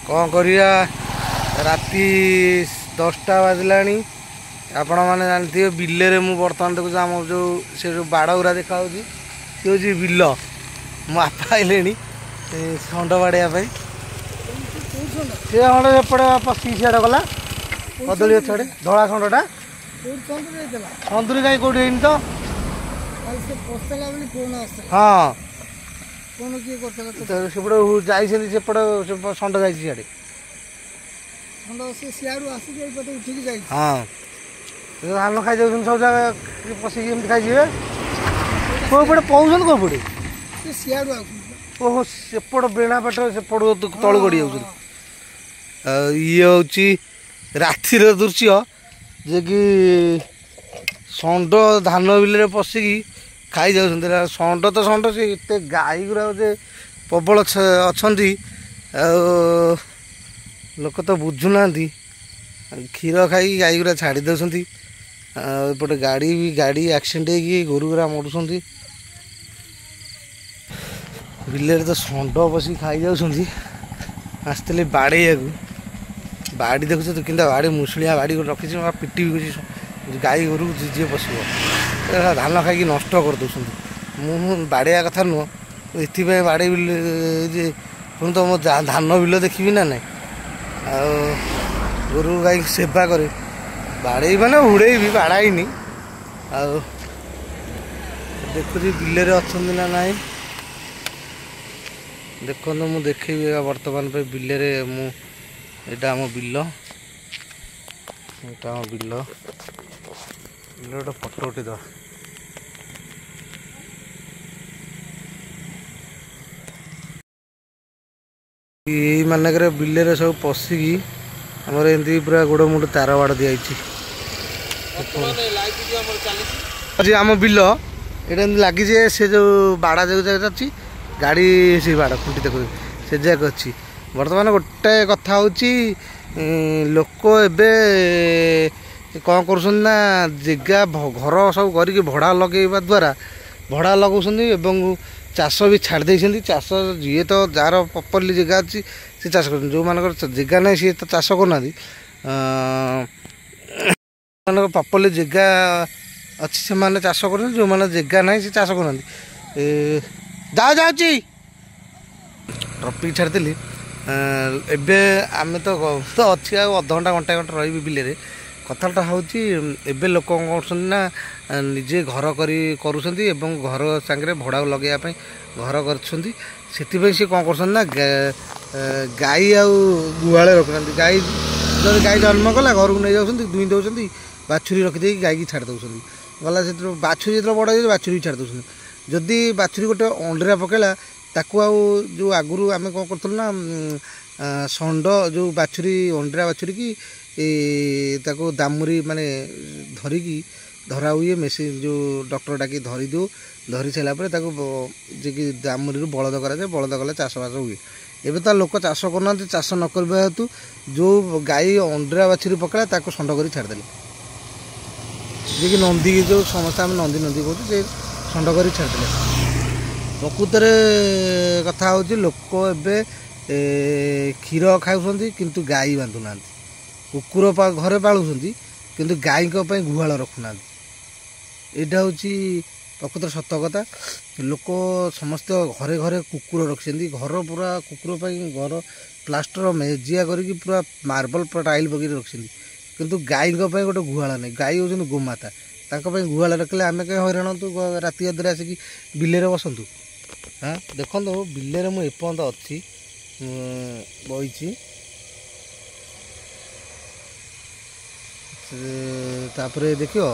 कौन करिया राति 10टा बाजिलानी आपण मैंने जानते बिले मु बर्तमान देखुच आम जो से जो बाड़ गुरा देखा सी हूँ बिल मो बापा आइले षंड बाड़ाई सी खंड एपटे पशि सियाड़े गला कदली छड़े धला खंडटा चंदुरी कहीं कौटी है तो हाँ सेपटे जापटे षंड जाए हाँ धान खाई जाऊँ सब जगह पशिक खाई कौपटे पौन कौपटे ओहो सेपट बेणा पेट सेपट तल गड़ी जाऊँ ये हूँ रातिर दृश्य जे कि षंड धान बिल पशिकी खाई जाऊँ षंड तो षंड से एत गाई गुरा जे प्रबल अच्छा लोक तो बुझुना क्षीर खाई गाई गुरा छाड़ी दौरान एपटे गाड़ी भी गाड़ी एक्सीडेंट होगी गोरु गुरा मरुंट बिल तो षंड बस खाई जाऊँ आसते बाड़े बाड़ी देखुच तो कि बाड़ी मुसलिया बाड़ी रखी पिटी भी गाई गोरु जी पश धान खाई नष्ट करदे मु बाड़िया कथा नुह ये बाड़े बिल पुणी तो मो धान बिल देखी ना ना गोरु गाई सेवा करे बाड़े मैंने उड़े भी बाड़ाईनी देखुची बिल अच्छा ना ना देखो मु देखेबी बर्तमान पे बिल मुझा आम बिल यहाँ आम बिल गोटे फटो उठेद यही मानक बिल सब पशिकी आमर एमती पूरा गोड़ मुंड तार बाड़ दिखाई आम बिल ये लगी से जो बाड़ा जो अच्छी गाड़ी से बाड़ खुंटी देख से जाक अच्छी बर्तमान गोटे कथा हूँ लोक एबे कौन करना जगह घर सब करके भड़ा लगेवा द्वारा भड़ा लगाऊँ चाष भी छाड़ी चाष जी तो जार प्रॉपर्ली जगह अच्छी से चाष कर जो मान जगह ना सी तो चाष करना प्रॉपर्ली जगह अच्छी से माने चाष कर जो मैंने जगह ना सी चाष करना जाऊँगी टपिक छाड़ी एबे आम तो अच्छी अध घंटा घंटा घंटा रही बिल कथाटा हूँ एबे लोक ना निजे घर करुँच घर सांगे भड़ा लगेवाई घर कर से कौन कर गाई आ गुहाल रखुना गाई जब गाई जन्म कला घर को नहीं जाऊँ दुई दौरान बाछुरी रखिदे गाई की छाड़ दौरान गला से बाछुरी जो बड़ा बाछुरी भी छाड़ दौरान जदि बाछुरी गोटे अंडा पकेला ताकू जो आगुरी आम कौन करूँ षंड जो बाछुरी अंडा बाछुरी की ताको दामुरी माने धरिकी धरा हुए मेसीन जो डॉक्टर डाकी धरी दो धरी सारापर जे कि दामुरी बलद कराए बलद कले चाषबास हुए एवं तो लोक चाष करना चाष न करवा हेतु जो गाई अंडा बाछुरी पकड़ा ताको षंड कर छाड़देले जे कि नंदी जो समस्या आम नंदी नंदी कहूँ षंड कर छाड़देले प्रकृत कथा हूँ लोक ए क्षीर खाऊँ किंतु गाई बांधुना कुकुर घरे पालुंट किंतु गाई गुहाल रखुना यहाँ हूँ प्रकृत सत कथा लोक समस्त घरे घरे कुकुर रखिंट घर पूरा कुकुर घर प्लास्टर मेजिया करके पूरा मार्बल टाइल पकड़ रखिंट किंतु गाई गोटे गुहाल नहीं गाई हूँ गोमाता गुहाल रखले आम कहीं हईराण तू राति अधरे आसिक बिल बसतु हाँ देखो बिल मुझे एपर्त अच्छी बही तापर देखियो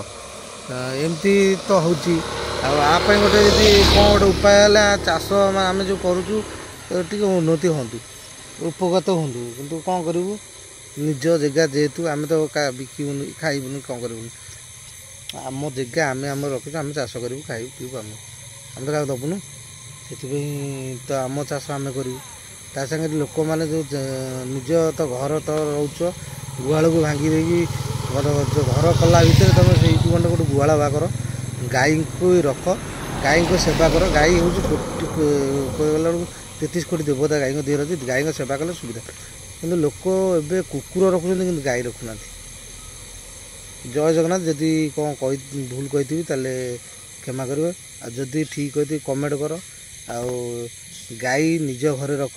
एमती तो हूँ आपाई गोटे जी कौन गोटे उपाय है चाष आम जो करुचु टी उन्नति हूँ उपगत हूँ कि कौन करूँ निज जगह जेहेतु आम तो बिकबून खाइबुन कौन करूँ आम जगह आम आम रखी आम चाष करूँ खाइबू पीबू आम तो क्या दबुन से तो आम चाष आम करूँ ता सागे लोक मैंने जो निज तो घर तो रोच गुहाल को भांगी देगी घर कला भितर तुम से गंडे गोटे गुहाल बा कर गाई को रख गाई को सेवा कर गाई हूँ कहला 33 कोटी देवता गाई देहर अच्छी गाई सेवा कले सुविधा କିନ୍ତୁ ଲୋକ ଏବେ କୁକୁର ରଖୁଛନ୍ତି କିନ୍ତୁ ଗାଈ ରଖୁନାହାନ୍ତି। ଜୟ ଜଗନ୍ନାଥ। ଯଦି କ'ଣ ଭୁଲ କହିଥିବି ତାହେଲେ କ୍ଷମା କରିବେ, ଆଉ ଯଦି ଠିକ୍ କହିଥିବି କମେଣ୍ଟ କର। ଆଉ ଗାଈ ନିଜ ଘରେ ରଖ,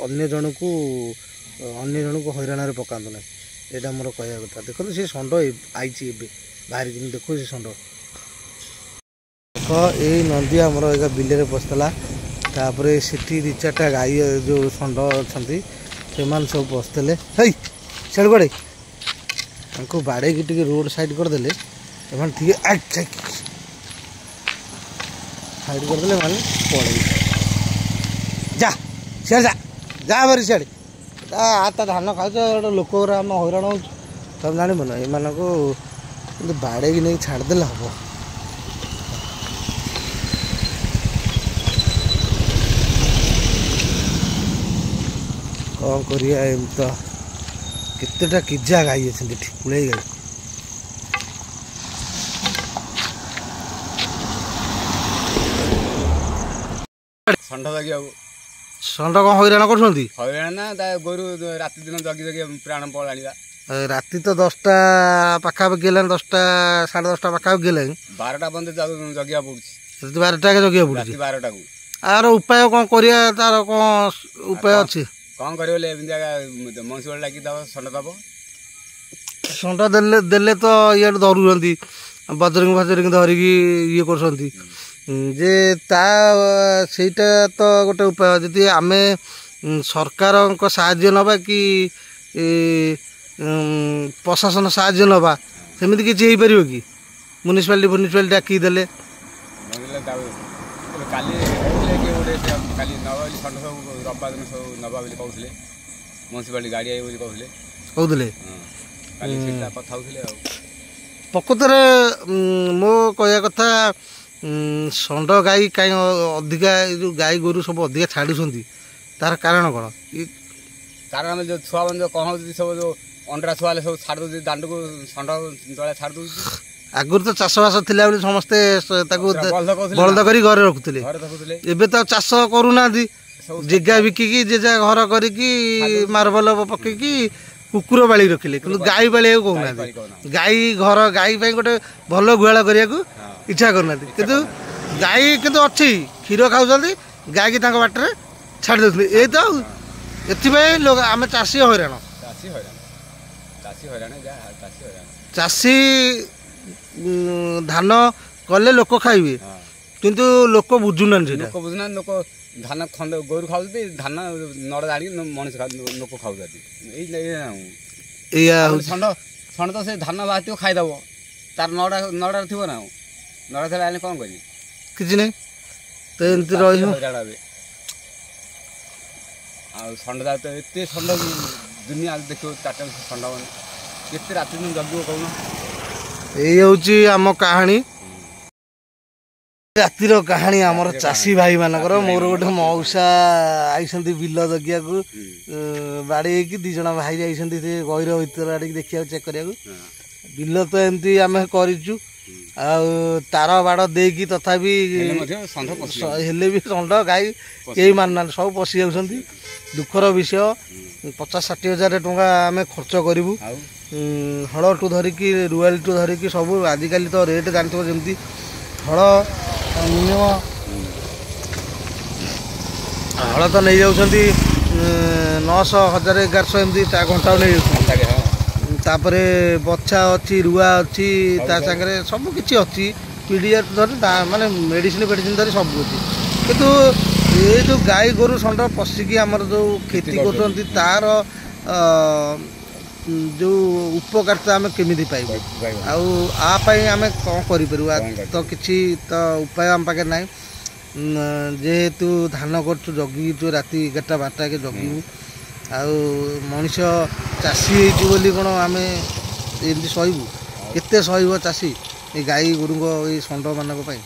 ଅନ୍ୟ ଜଣକୁ ହଇରାଣରେ ପକାନ୍ତୁ ନାହିଁ, ଏଇଟା ମୋର କହିବା କଥା। ଦେଖନ୍ତୁ ସେ ଷଣ୍ଢ ଆଇଛି ଏବେ ବାହାରିକି, ଦେଖୁ ସେ ଷଣ୍ଢ ଦେଖ। ଏଇ ନନ୍ଦୀ ଆମର ଏକା ବିଲରେ ପଶିଥିଲା, ତାପରେ ସେଠି 2-4ଟା ଗାଈ ଯେଉଁ ଷଣ୍ଢ ଅଛନ୍ତି ସେମାନେ ସବୁ ପଶିଥିଲେ। ହେଇ ଛେଳି କୁଆଡ଼େ, ତାଙ୍କୁ ବାଡ଼େଇକି ଟିକେ ରୋଡ଼ ସାଇଡ଼ କରିଦେଲେ ଏମାନେ ଟିକେ ସାଇଡ଼ କରିଦେଲେ ମାନେ ପଳେଇବେ। ଯା ସିଆଡ଼େ ଯା ବାରି ସିଆଡ଼େ, ତା ଧାନ ଖାଉଛ, ଗୋଟେ ଲୋକ ଗୁରା ଆମେ ହଇରାଣ ହେଉଛୁ, ତମେ ଜାଣିବ ନା। ଏମାନଙ୍କୁ କିନ୍ତୁ ବାଡ଼େଇକି ନେଇକି ଛାଡ଼ିଦେଲେ ହେବ। କ'ଣ କରିବା, ଏମିତି ତ କେତେଟା କିଜା ଗାଈ ଅଛନ୍ତି ଏଠି, କୁଳେଇ ଗାଈ। ଷଣ୍ଢ ଜଗିବାକୁ ଷଣ୍ଢ କ'ଣ ହଇରାଣ କରୁଛନ୍ତି? ହଇରାଣ ନା, ତା ଗୋରୁ ରାତି ଦିନ ଜଗି ପ୍ରାଣ ପଳାଣି ବା। ରାତି ତ 10ଟା ପାଖାପାଖି ହେଲାଣି, 10ଟା 10:30 ପାଖାପାଖି ହେଲାଣି। 12ଟା ପର୍ଯ୍ୟନ୍ତ ଜଗିବାକୁ ପଡୁଛି। ରାତି 12ଟା ଜଗିବାକୁ ପଡୁଛି। 12ଟାକୁ ଆର ଉପାୟ କ'ଣ କରିବା, ତାର କ'ଣ ଉପାୟ ଅଛି? କ'ଣ କରିବ ବୋଲେ ଏମିତି ମଣିଷ ଡାକି ଦବ, ଷଣ୍ଢ ଦବ। ଷଣ୍ଢ ଦେଲେ ତ ଇଆଡ଼େ ଧରୁଛନ୍ତି, ବଜରଙ୍ଗ ଧରିକି ଇଏ କରୁଛନ୍ତି ଯେ, ସେଇଟା ତ ଗୋଟେ ଉପାୟ। ଯଦି ଆମେ ସରକାରଙ୍କ ସାହାଯ୍ୟ ନେବା କି ପ୍ରଶାସନ ସାହାଯ୍ୟ ନେବା, ସେମିତି କିଛି ହେଇପାରିବ କି? ମ୍ୟୁନିସିପାଲିଟି ଡାକି ଦେଲେ କାଲି କହୁଥିଲେ କି ଗୋଟେ କାଲି ନେବା ବୋଲି ଷଣ୍ଢ ସବୁ ରବିବାର ଦିନ ସବୁ ନେବା ବୋଲି କହୁଥିଲେ, ମ୍ୟୁନିସିପାଲିଟି ଗାଡ଼ି ଆଇବ ବୋଲି କହୁଥିଲେ। କାଲି ସେଇଟା କଥା ହେଉଥିଲେ। ଆଉ ପ୍ରକୃତରେ ମୋ କହିବା କଥା, ଷଣ୍ଢ ଗାଈ କାହିଁ ଅଧିକା, ଏ ଯେଉଁ ଗାଈ ଗୋରୁ ସବୁ ଅଧିକା ଛାଡ଼ୁଛନ୍ତି, ତାର କାରଣ କ'ଣ? କାରଣ ଆମେ ଯେଉଁ ଛୁଆମାନେ ଯେଉଁ କ'ଣ ହେଉଛି, ସବୁ ଯେଉଁ ଅଣ୍ଡା ଛୁଆ ହେଲେ ସବୁ ଛାଡ଼ି ଦେଉଛି ଦାଣ୍ଡକୁ, ଷଣ୍ଢ ତଳେ ଛାଡ଼ି ଦେଉଛି। ଆଗରୁ ତ ଚାଷବାସ ଥିଲା ବୋଲି ସମସ୍ତେ ତାକୁ ବଳଦ କରି ଘରେ ରଖୁଥିଲେ। ଏବେ ତ ଚାଷ କରୁନାହାନ୍ତି, ଜାଗା ବିକିକି ଯେ ଯା ଘର କରିକି ମାର୍ବଲ ପକେଇକି କୁକୁର ବାଳି ରଖିଲେ, କିନ୍ତୁ ଗାଈ ବାଳିବାକୁ କହୁନାହାନ୍ତି। ଗାଈ ପାଇଁ ଗୋଟେ ଭଲ ଗୁହାଳ କରିବାକୁ ଇଚ୍ଛା କରୁନାହାନ୍ତି। କିନ୍ତୁ ଗାଈ କିନ୍ତୁ ଅଛି, କ୍ଷୀର ଖାଉଛନ୍ତି, ଗାଈକି ତାଙ୍କ ବାଟରେ ଛାଡ଼ି ଦେଉଛନ୍ତି। ଏଇ ତ ଏଥିପାଇଁ ଆମେ ଚାଷୀ ହଇରାଣ। ଚାଷୀ ଧାନ କଲେ ଲୋକ ଖାଇବେ, କିନ୍ତୁ ଲୋକ ବୁଝୁନାହାନ୍ତି। ଲୋକ ଧାନ ଗୋରୁ ଖାଉଛନ୍ତି, ଧାନ ନଡ଼ା ଜାଣିକି ମଣିଷ ଲୋକ ଖାଉଛନ୍ତି। ଷଣ୍ଢ ତ ସେ ଧାନ ବାହାରିଥିବ ଖାଇଦେବ, ତାର ନଡ଼ା ଥିବ ନା, ନଡ଼ା ଥିଲେ ଆଣିଲେ କ'ଣ କରିବି? କିଛି ନାହିଁ, ତ ଏମିତି ରହିବ। ଆଉ ଷଣ୍ଢ ତ ଏତେ ଷଣ୍ଢ ଦୁନିଆ ଦେଖିବ, 4ଟା ଷଣ୍ଢ ମାନେ କେତେ ରାତି ଦିନ ଜଗିବ କହୁନ। ଏଇ ହେଉଛି ଆମ କାହାଣୀ, ରାତିର କାହାଣୀ ଆମର ଚାଷୀ ଭାଇ ମାନଙ୍କର। ମୋର ଗୋଟେ ମଉସା ଆଇଛନ୍ତି ବିଲ ଜଗିବାକୁ, ବାଡ଼େଇକି 2 ଜଣ ଭାଇ ଯାଇଛନ୍ତି ସେ ଗହିର ଭିତରେ ଆଡ଼ିକି ଦେଖିବାକୁ, ଚେକ୍ କରିବାକୁ। ବିଲ ତ ଏମିତି ଆମେ କରିଛୁ, ଆଉ ତାର ବାଡ଼ ଦେଇକି ତଥାପି ହେଲେ ବି ଷଣ୍ଢ ଗାଈ କେହି ମାନୁନାହାନ୍ତି, ସବୁ ପଶି ଯାଉଛନ୍ତି। ଦୁଃଖର ବିଷୟ। 50-60 ହଜାର ଟଙ୍କା ଆମେ ଖର୍ଚ୍ଚ କରିବୁ, ହଳଠୁ ଧରିକି ରୁଆଲିଠୁ ଧରିକି ସବୁ। ଆଜିକାଲି ତ ରେଟ୍ ଜାଣିଥିବ, ଯେମିତି ହଳ ମିନିମମ୍ ହଳ ତ ନେଇଯାଉଛନ୍ତି 900, 1000, 1100 ଏମିତି ଘଣ୍ଟାକୁ ନେଇଯାଉଛନ୍ତି। ତାପରେ ବଛା ଅଛି, ରୁଆ ଅଛି, ତା ସାଙ୍ଗରେ ସବୁ କିଛି ଅଛି, ପିଡ଼ିଆ ଧରି ମାନେ ମେଡ଼ିସିନ ଧରି ସବୁ ଅଛି। କିନ୍ତୁ ଏ ଯେଉଁ ଗାଈ ଗୋରୁ ଷଣ୍ଢ ପଶିକି ଆମର ଯେଉଁ କ୍ଷତି କରୁଛନ୍ତି, ତାର ଯେଉଁ ଉପକାରିତା ଆମେ କେମିତି ପାଇବୁ, ଆଉ ଆ ପାଇଁ ଆମେ କ'ଣ କରିପାରିବୁ? ତ କିଛି ତ ଉପାୟ ଆମ ପାଖରେ ନାହିଁ। ଯେହେତୁ ଧାନ କରୁଛୁ, ଜଗିଛୁ, ରାତି 11ଟା 12ଟା ଜଗିବୁ। ଆଉ ମଣିଷ ଚାଷୀ ହେଇଛୁ ବୋଲି କ'ଣ ଆମେ ଏମିତି ସହିବୁ? କେତେ ସହିବ ଚାଷୀ ଏ ଗାଈ ଗୋରୁଙ୍କ ଏଇ ଷଣ୍ଢମାନଙ୍କ ପାଇଁ?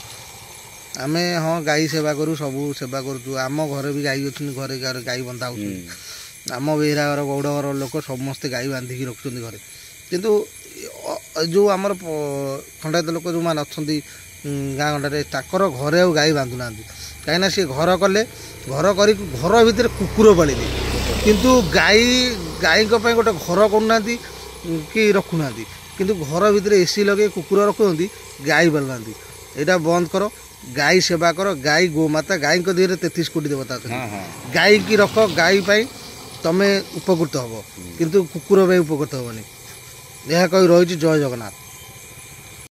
ଆମେ ଗାଈ ସେବା କରୁ, ସବୁ ସେବା କରୁଛୁ। ଆମ ଘରେ ବି ଗାଈ ଅଛନ୍ତି, ଘରେ ଗାଈ ବନ୍ଧା ହେଉଛନ୍ତି। ଆମ ବେହେରା ଘର, ଗୌଡ଼ ଘର ଲୋକ ସମସ୍ତେ ଗାଈ ବାନ୍ଧିକି ରଖୁଛନ୍ତି ଘରେ। କିନ୍ତୁ ଯେଉଁ ଆମର ଖଣ୍ଡାୟତ ଲୋକ ଯେଉଁମାନେ ଅଛନ୍ତି ଗାଁ ଗଣ୍ଡାରେ, ତାଙ୍କର ଘରେ ଆଉ ଗାଈ ବାନ୍ଧୁନାହାନ୍ତି। କାହିଁକିନା ସେ ଘର କଲେ, ଘର କରିକି ଘର ଭିତରେ କୁକୁର ପାଳିଲେ। କିନ୍ତୁ ଗାଈଙ୍କ ପାଇଁ ଗୋଟେ ଘର କରୁନାହାନ୍ତି କି ରଖୁନାହାନ୍ତି, କିନ୍ତୁ ଘର ଭିତରେ ଏସି ଲଗେଇ କୁକୁର ରଖୁଛନ୍ତି, ଗାଈ ପାରୁନାହାନ୍ତି। ଏଇଟା ବନ୍ଦ କର, ଗାଈ ସେବା କର। ଗାଈ ଗୋମାତା, ଗାଈଙ୍କ ଦେହରେ 33 କୋଟି ଦେବତା ଅଛନ୍ତି। ଗାଈକି ରଖ, ଗାଈ ପାଇଁ ତମେ ଉପକୃତ ହେବ, କିନ୍ତୁ କୁକୁର ପାଇଁ ଉପକୃତ ହେବନି। ଏହା କହି ରହିଛି। ଜୟ ଜଗନ୍ନାଥ।